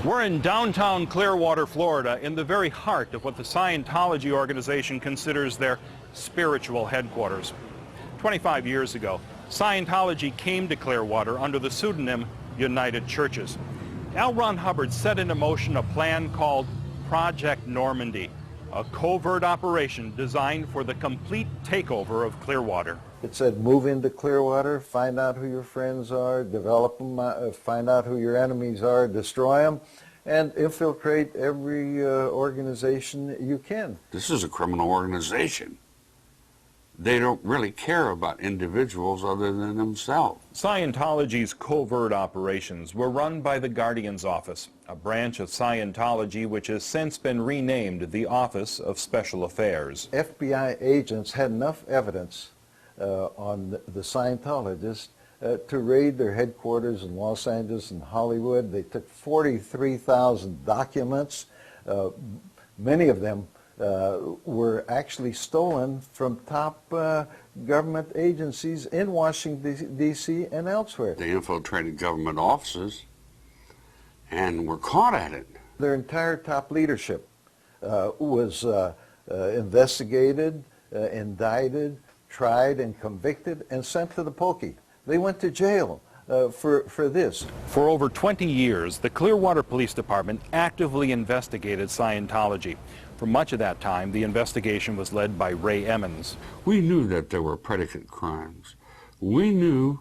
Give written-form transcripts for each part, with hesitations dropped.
We're in downtown Clearwater, Florida, in the very heart of what the Scientology organization considers their spiritual headquarters. 25 years ago, Scientology came to Clearwater under the pseudonym United Churches. L. Ron Hubbard set into motion a plan called Project Normandy, a covert operation designed for the complete takeover of Clearwater. It said move into Clearwater, find out who your friends are, develop them, find out who your enemies are, destroy them, and infiltrate every organization you can. This is a criminal organization. They don't really care about individuals other than themselves. Scientology's covert operations were run by the Guardian's Office, a branch of Scientology which has since been renamed the Office of Special Affairs. FBI agents had enough evidence on the Scientologists to raid their headquarters in Los Angeles and Hollywood. They took 43,000 documents. Many of them were actually stolen from top government agencies in Washington, D.C. and elsewhere. They infiltrated government offices and were caught at it. Their entire top leadership was investigated, indicted, tried and convicted and sent to the pokey. They went to jail for this. For over 20 years, the Clearwater Police Department actively investigated Scientology. For much of that time, the investigation was led by Ray Emmons. We knew that there were predicate crimes. We knew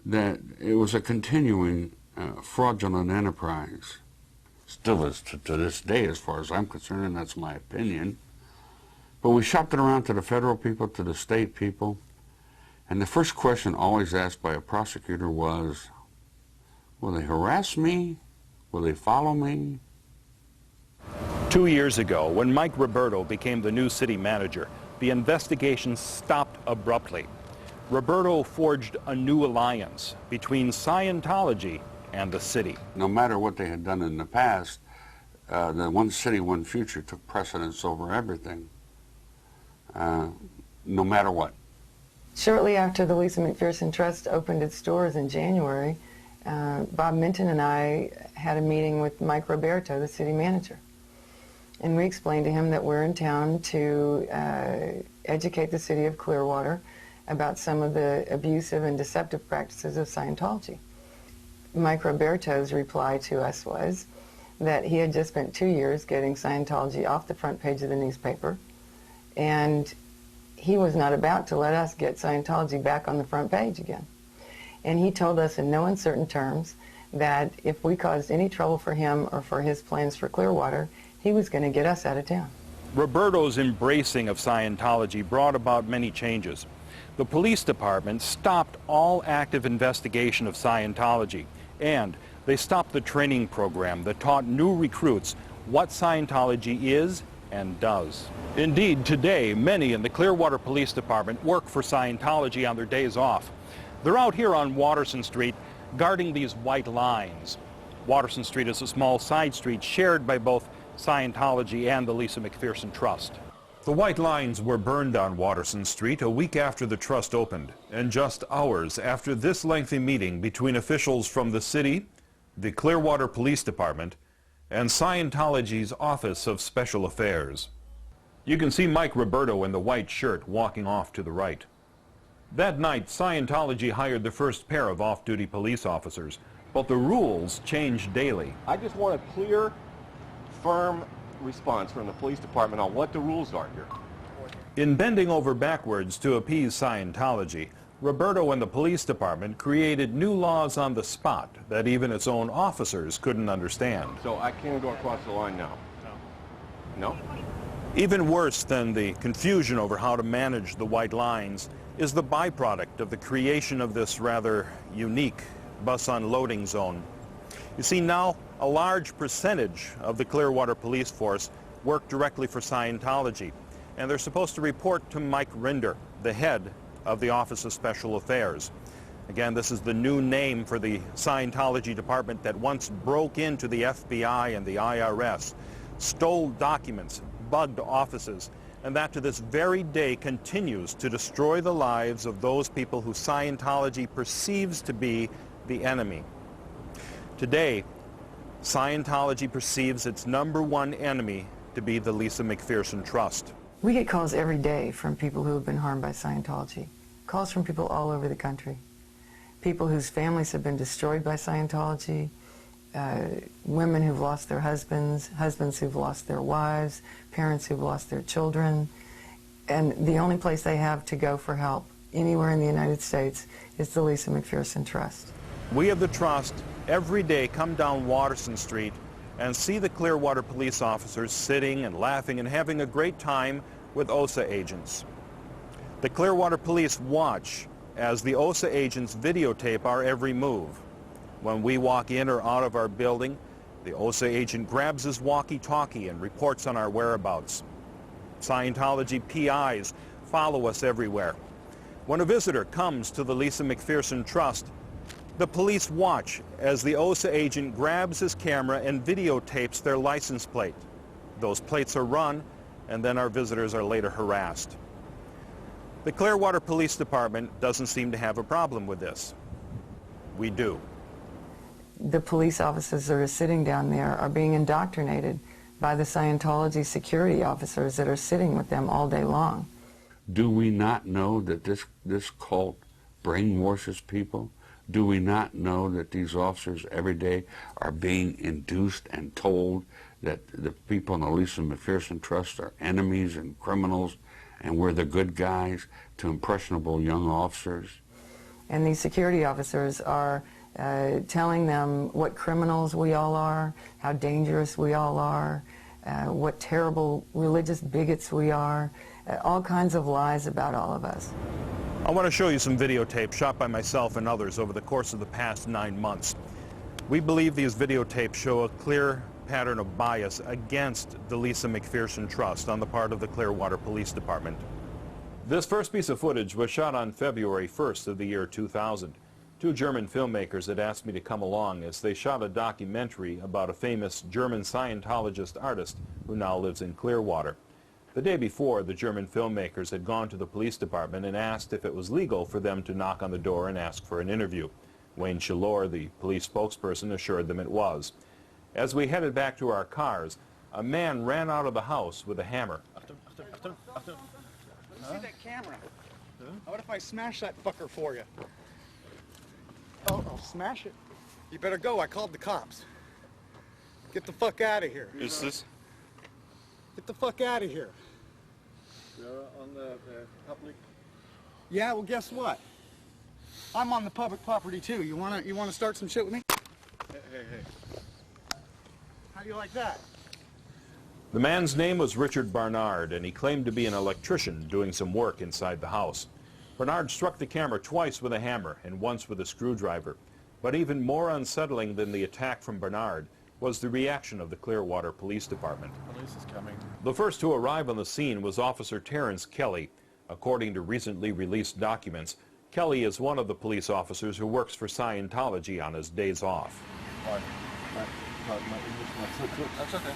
that it was a continuing fraudulent enterprise. Still is to this day, as far as I'm concerned, and that's my opinion. But we shopped it around to the federal people, to the state people, and the first question always asked by a prosecutor was, will they harass me? Will they follow me? 2 years ago, when Mike Roberto became the new city manager, the investigation stopped abruptly. Roberto forged a new alliance between Scientology and the city. No matter what they had done in the past, the one city, one future took precedence over everything. No matter what. Shortly after the Lisa McPherson Trust opened its doors in January, Bob Minton and I had a meeting with Mike Roberto, the city manager. And we explained to him that we're in town to educate the city of Clearwater about some of the abusive and deceptive practices of Scientology. Mike Roberto's reply to us was that he had just spent 2 years getting Scientology off the front page of the newspaper, and he was not about to let us get Scientology back on the front page again. And he told us in no uncertain terms that if we caused any trouble for him or for his plans for Clearwater, he was going to get us out of town. Roberto's embracing of Scientology brought about many changes. The police department stopped all active investigation of Scientology, and they stopped the training program that taught new recruits what Scientology is and does. Indeed, today, many in the Clearwater Police Department work for Scientology on their days off. They're out here on Watterson Street guarding these white lines. Watterson Street is a small side street shared by both Scientology and the Lisa McPherson Trust. The white lines were burned on Watterson Street a week after the trust opened, and just hours after this lengthy meeting between officials from the city, the Clearwater Police Department, and Scientology's Office of Special Affairs. You can see Mike Roberto in the white shirt walking off to the right. That night, Scientology hired the first pair of off-duty police officers, but the rules changed daily. I just want a clear, firm response from the police department on what the rules are here. In bending over backwards to appease Scientology, Roberto and the police department created new laws on the spot that even its own officers couldn't understand. So I can't go across the line now? No. No? Even worse than the confusion over how to manage the white lines is the byproduct of the creation of this rather unique bus unloading zone. You see, now a large percentage of the Clearwater police force work directly for Scientology, and they're supposed to report to Mike Rinder, the head of the Office of Special Affairs. Again, this is the new name for the Scientology department that once broke into the FBI and the IRS, stole documents, bugged offices, and that to this very day continues to destroy the lives of those people who Scientology perceives to be the enemy. Today, Scientology perceives its #1 enemy to be the Lisa McPherson Trust. We get calls every day from people who have been harmed by Scientology. Calls from people all over the country. People whose families have been destroyed by Scientology, women who've lost their husbands, husbands who've lost their wives, parents who've lost their children. And the only place they have to go for help anywhere in the United States is the Lisa McPherson Trust. We of the Trust every day come down Watterson Street and see the Clearwater police officers sitting and laughing and having a great time with OSA agents. The Clearwater Police watch as the OSA agents videotape our every move. When we walk in or out of our building, the OSA agent grabs his walkie-talkie and reports on our whereabouts. Scientology PIs follow us everywhere. When a visitor comes to the Lisa McPherson Trust, the police watch as the OSA agent grabs his camera and videotapes their license plate. Those plates are run, and then our visitors are later harassed. The Clearwater Police Department doesn't seem to have a problem with this. We do. The police officers that are sitting down there are being indoctrinated by the Scientology security officers that are sitting with them all day long. Do we not know that this cult brainwashes people? Do we not know that these officers every day are being induced and told that the people in the Lisa McPherson Trust are enemies and criminals and we're the good guys to impressionable young officers? And these security officers are telling them what criminals we all are, how dangerous we all are, what terrible religious bigots we are, all kinds of lies about all of us. I want to show you some videotape shot by myself and others over the course of the past 9 months. We believe these videotapes show a clear pattern of bias against the Lisa McPherson Trust on the part of the Clearwater Police Department. This first piece of footage was shot on February 1st of the year 2000. 2 German filmmakers had asked me to come along as they shot a documentary about a famous German Scientologist artist who now lives in Clearwater. The day before, the German filmmakers had gone to the police department and asked if it was legal for them to knock on the door and ask for an interview. Wayne Shallor, the police spokesperson, assured them it was. As we headed back to our cars, a man ran out of the house with a hammer. See that camera? What if I smash that fucker for you? Oh, I'll smash it. You better go. I called the cops. Get the fuck out of here. Is this? Get the fuck out of here. You're on the public. Yeah, well, guess what? I'm on the public property too. You wanna start some shit with me? Hey. How do you like that? The man's name was Richard Barnard, and he claimed to be an electrician doing some work inside the house. Barnard struck the camera twice with a hammer and once with a screwdriver. But even more unsettling than the attack from Barnard was the reaction of the Clearwater Police Department. Police is coming. The first to arrive on the scene was Officer Terrence Kelly. According to recently released documents, Kelly is one of the police officers who works for Scientology on his days off. Why? My English not so good. That's okay.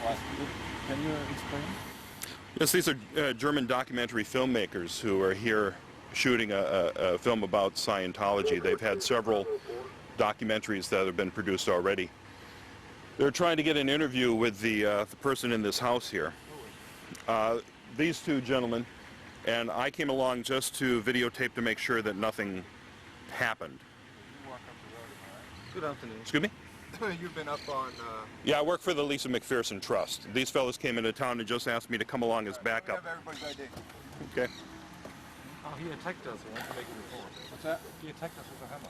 Why? Can you explain? Yes, these are German documentary filmmakers who are here shooting a film about Scientology. They've had several documentaries that have been produced already. They're trying to get an interview with the person in this house here. These 2 gentlemen, and I came along just to videotape to make sure that nothing happened. Good afternoon. Excuse me? You've been up on... Yeah, I work for the Lisa McPherson Trust. These fellows came into town and just asked me to come along as backup. Have everybody's ID. Okay. Oh, he attacked us. He wanted to make a report. What's that? He attacked us with a hammer.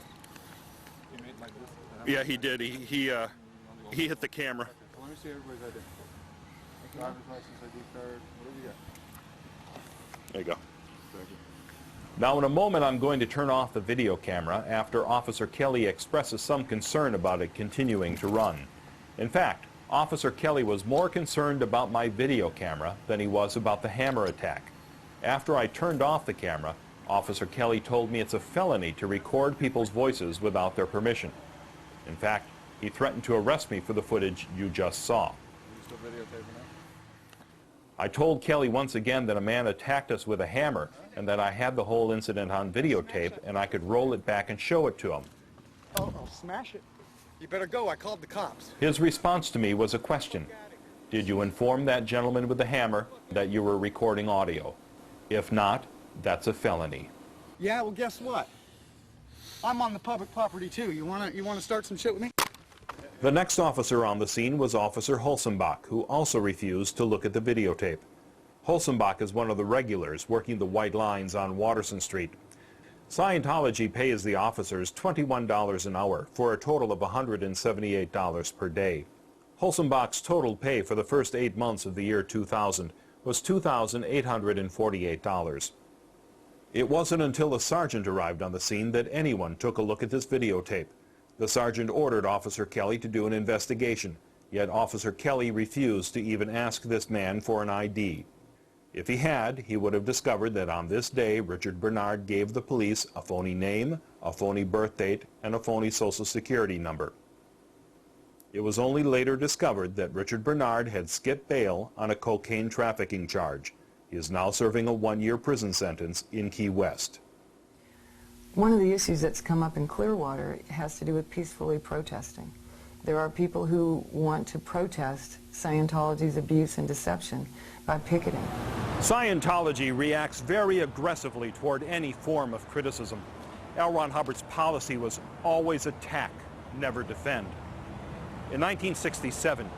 He made like this with a hammer. Yeah, he did. He hit the camera. Let me see everybody's ID. Driver's license, ID card, what do we got? There you go. Thank you. Now, in a moment, I'm going to turn off the video camera after Officer Kelly expresses some concern about it continuing to run. In fact, Officer Kelly was more concerned about my video camera than he was about the hammer attack. After I turned off the camera, Officer Kelly told me it's a felony to record people's voices without their permission. In fact, he threatened to arrest me for the footage you just saw. Are you still videotaping that? I told Kelly once again that a man attacked us with a hammer and that I had the whole incident on videotape and I could roll it back and show it to him. Oh, I'll smash it. You better go. I called the cops. His response to me was a question. Did you inform that gentleman with the hammer that you were recording audio? If not, that's a felony. Yeah, well, guess what? I'm on the public property, too. You wanna start some shit with me? The next officer on the scene was Officer Holzenbach, who also refused to look at the videotape. Holzenbach is one of the regulars working the white lines on Watterson Street. Scientology pays the officers $21 an hour for a total of $178 per day. Holzenbach's total pay for the first 8 months of the year 2000 was $2,848. It wasn't until a sergeant arrived on the scene that anyone took a look at this videotape. The sergeant ordered Officer Kelly to do an investigation, yet Officer Kelly refused to even ask this man for an ID. If he had, he would have discovered that on this day, Richard Bernard gave the police a phony name, a phony birth date, and a phony social security number. It was only later discovered that Richard Bernard had skipped bail on a cocaine trafficking charge. He is now serving a 1-year prison sentence in Key West. One of the issues that's come up in Clearwater has to do with peacefully protesting. There are people who want to protest Scientology's abuse and deception by picketing. Scientology reacts very aggressively toward any form of criticism. L. Ron Hubbard's policy was always attack, never defend. In 1967,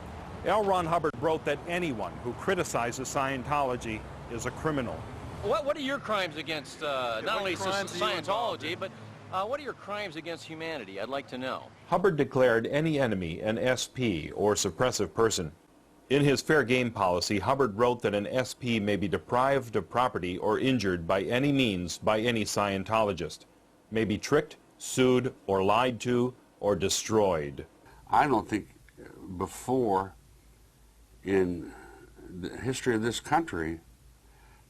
L. Ron Hubbard wrote that anyone who criticizes Scientology is a criminal. What are your crimes against not only Scientology, but what are your crimes against humanity? I'd like to know. Hubbard declared any enemy an SP, or suppressive person. In his fair game policy, Hubbard wrote that an SP may be deprived of property or injured by any means by any Scientologist, may be tricked, sued, or lied to, or destroyed. I don't think before in the history of this country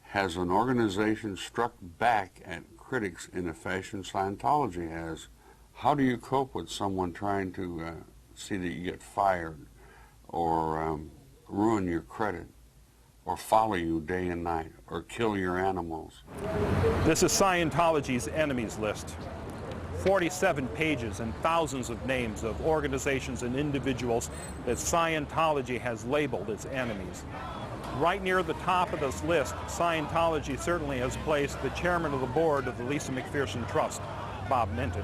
has an organization struck back at critics in a fashion Scientology has. How do you cope with someone trying to see that you get fired or ruin your credit or follow you day and night or kill your animals? This is Scientology's enemies list. 47 pages and thousands of names of organizations and individuals that Scientology has labeled its enemies. Right near the top of this list, Scientology certainly has placed the chairman of the board of the Lisa McPherson Trust, Bob Minton.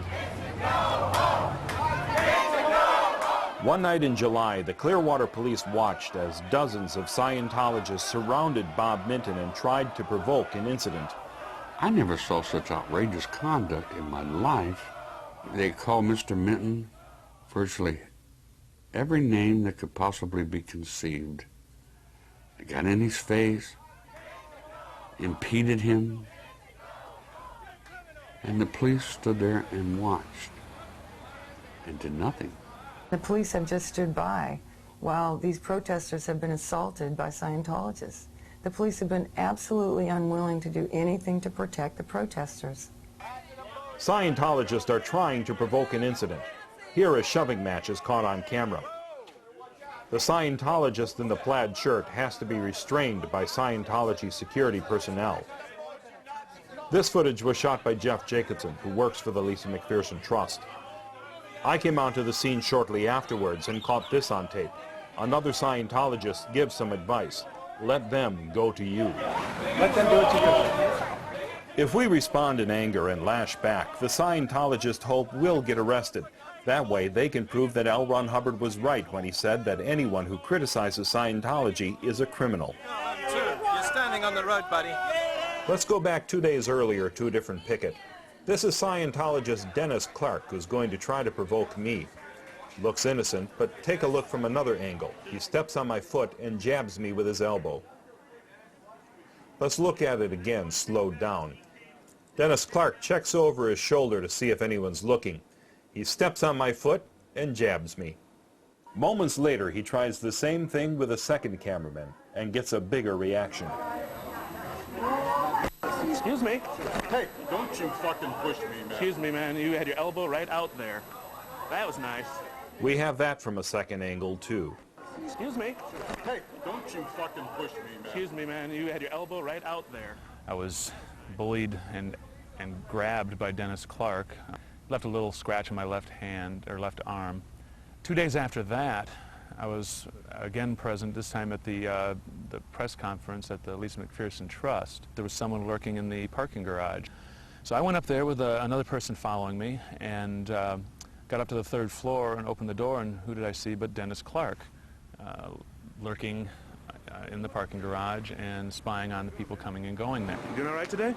One night in July, the Clearwater Police watched as dozens of Scientologists surrounded Bob Minton and tried to provoke an incident. I never saw such outrageous conduct in my life. They called Mr. Minton virtually every name that could possibly be conceived. They got in his face, impeded him, and the police stood there and watched and did nothing. The police have just stood by while these protesters have been assaulted by Scientologists. The police have been absolutely unwilling to do anything to protect the protesters. Scientologists are trying to provoke an incident. Here a shoving match is caught on camera. The Scientologist in the plaid shirt has to be restrained by Scientology security personnel. This footage was shot by Jeff Jacobson, who works for the Lisa McPherson Trust. I came onto the scene shortly afterwards and caught this on tape. Another Scientologist gives some advice. Let them go to you. Let them do it to you. If we respond in anger and lash back, the Scientologist hope will get arrested. That way they can prove that L. Ron Hubbard was right when he said that anyone who criticizes Scientology is a criminal. You're standing on the road, buddy. Let's go back 2 days earlier to a different picket. This is Scientologist Dennis Clark, who's going to try to provoke me. Looks innocent, but take a look from another angle. He steps on my foot and jabs me with his elbow. Let's look at it again, slowed down. Dennis Clark checks over his shoulder to see if anyone's looking. He steps on my foot and jabs me. Moments later, he tries the same thing with a second cameraman and gets a bigger reaction. Excuse me. Hey, don't you fucking push me, man. Excuse me, man. You had your elbow right out there. That was nice. We have that from a second angle, too. Excuse me. Hey, don't you fucking push me, man. Excuse me, man. You had your elbow right out there. I was bullied and grabbed by Dennis Clark. Left a little scratch on my left hand, or left arm. 2 days after that, I was again present, this time at the press conference at the Lisa McPherson Trust. There was someone lurking in the parking garage. So I went up there with another person following me and got up to the 3rd floor and opened the door, and who did I see but Dennis Clark lurking in the parking garage and spying on the people coming and going there. You doing all right today?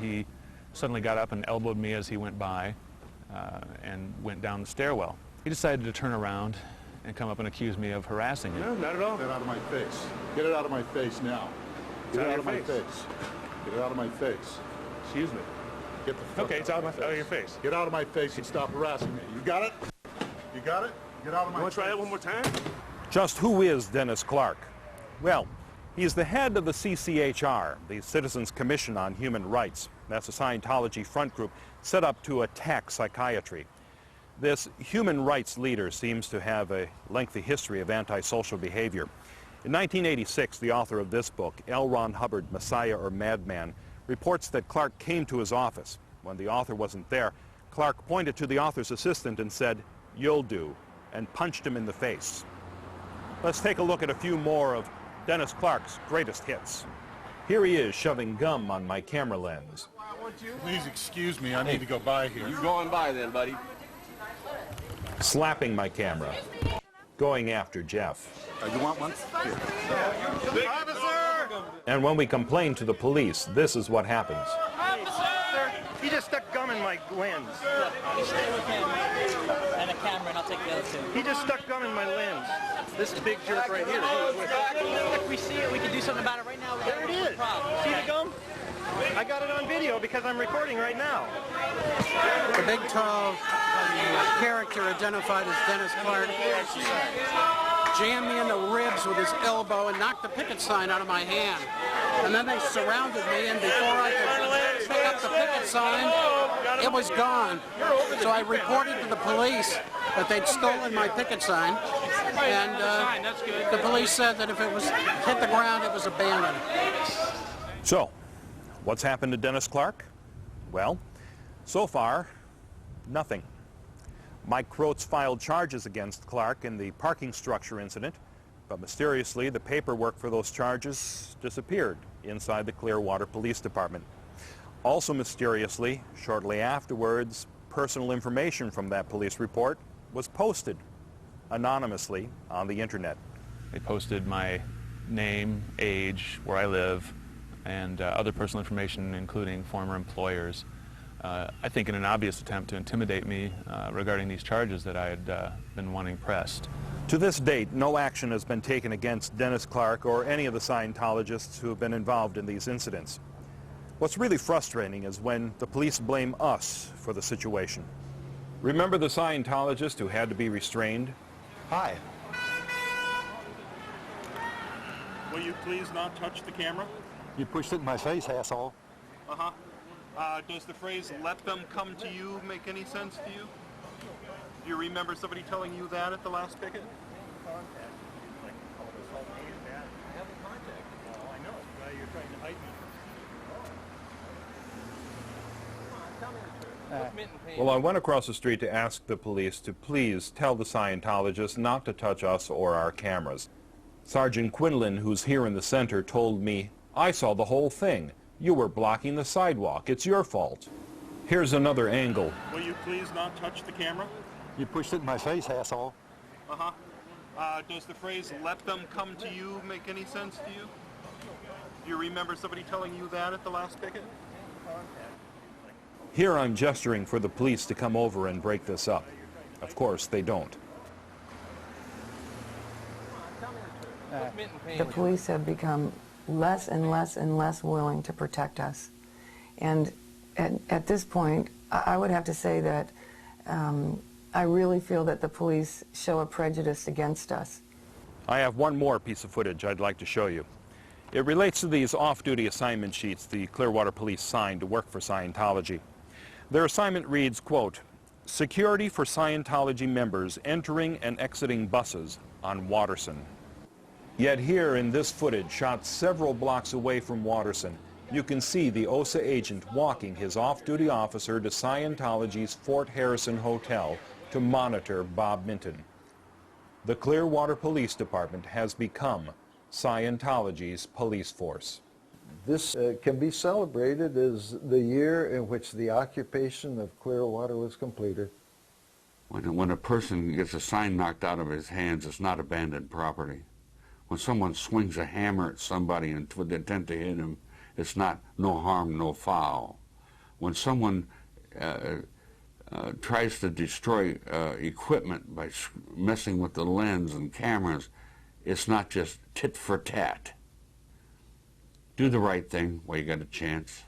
He suddenly got up and elbowed me as he went by and went down the stairwell. He decided to turn around and come up and accuse me of harassing him. No, not at all. Get it out of my face. Get it out of my face now. Get it out of my face. Get it out of my face. Excuse me. Get the fuck Okay, it's out of your face. Get out of my face and stop harassing me. You got it? You got it? Get out of my You want face. to try that one more time? Just who is Dennis Clark? Well, he's the head of the CCHR, the Citizens Commission on Human Rights. That's a Scientology front group set up to attack psychiatry. This human rights leader seems to have a lengthy history of antisocial behavior. In 1986, the author of this book, L. Ron Hubbard, Messiah or Madman, reports that Clark came to his office. When the author wasn't there, Clark pointed to the author's assistant and said, "You'll do," and punched him in the face. Let's take a look at a few more of Dennis Clark's greatest hits. Here he is shoving gum on my camera lens. Please excuse me. I need to go by here. You going by then, buddy? Slapping my camera. Going after Jeff. You want one? Here. Officer! And when we complain to the police, this is what happens. Officer! He just stuck gum in my lens. You stay with him and a camera, and I'll take the other two. He just stuck gum in my lens. This big jerk right here. If we see it, we can do something about it right now. There it is. See the gum? I got it on video because I'm recording right now. The big, tall character identified as Dennis Clark jammed me in the ribs with his elbow and knocked the picket sign out of my hand. And then they surrounded me, and before I could pick up the picket sign, it was gone. So I reported to the police that they'd stolen my picket sign, and the police said that if it was hit the ground, it was abandoned. So, what's happened to Dennis Clark? Well, so far, nothing. Mike Croats filed charges against Clark in the parking structure incident, but mysteriously the paperwork for those charges disappeared inside the Clearwater Police Department. Also mysteriously, shortly afterwards, personal information from that police report was posted anonymously on the internet. They posted my name, age, where I live, and other personal information, including former employers. I think in an obvious attempt to intimidate me regarding these charges that I had been wanting pressed. To this date, no action has been taken against Dennis Clark or any of the Scientologists who have been involved in these incidents. What's really frustrating is when the police blame us for the situation. Remember the Scientologist who had to be restrained? Hi. Will you please not touch the camera? You pushed it in my face, asshole. Uh-huh. Does the phrase, "let them come to you," make any sense to you? Do you remember somebody telling you that at the last picket? Well, I went across the street to ask the police to please tell the Scientologists not to touch us or our cameras. Sergeant Quinlan, who's here in the center, told me, "I saw the whole thing. You were blocking the sidewalk. It's your fault." Here's another angle. Will you please not touch the camera? You pushed it in my face, asshole. Uh-huh. Does the phrase, "let them come to you," make any sense to you? Do you remember somebody telling you that at the last picket? Here I'm gesturing for the police to come over and break this up. Of course, they don't. The police have become less and less and less willing to protect us. And at this point, I would have to say that I really feel that the police show a prejudice against us. I have one more piece of footage I'd like to show you. It relates to these off-duty assignment sheets the Clearwater Police signed to work for Scientology. Their assignment reads, quote, "Security for Scientology members entering and exiting buses on Watterson." Yet here in this footage, shot several blocks away from Watterson, you can see the OSA agent walking his off-duty officer to Scientology's Fort Harrison Hotel to monitor Bob Minton. The Clearwater Police Department has become Scientology's police force. This can be celebrated as the year in which the occupation of Clearwater was completed. When a person gets a sign knocked out of his hands, it's not abandoned property. When someone swings a hammer at somebody with the intent to hit him, it's not no harm, no foul. When someone tries to destroy equipment by messing with the lens and cameras, it's not just tit for tat. Do the right thing while you got a chance.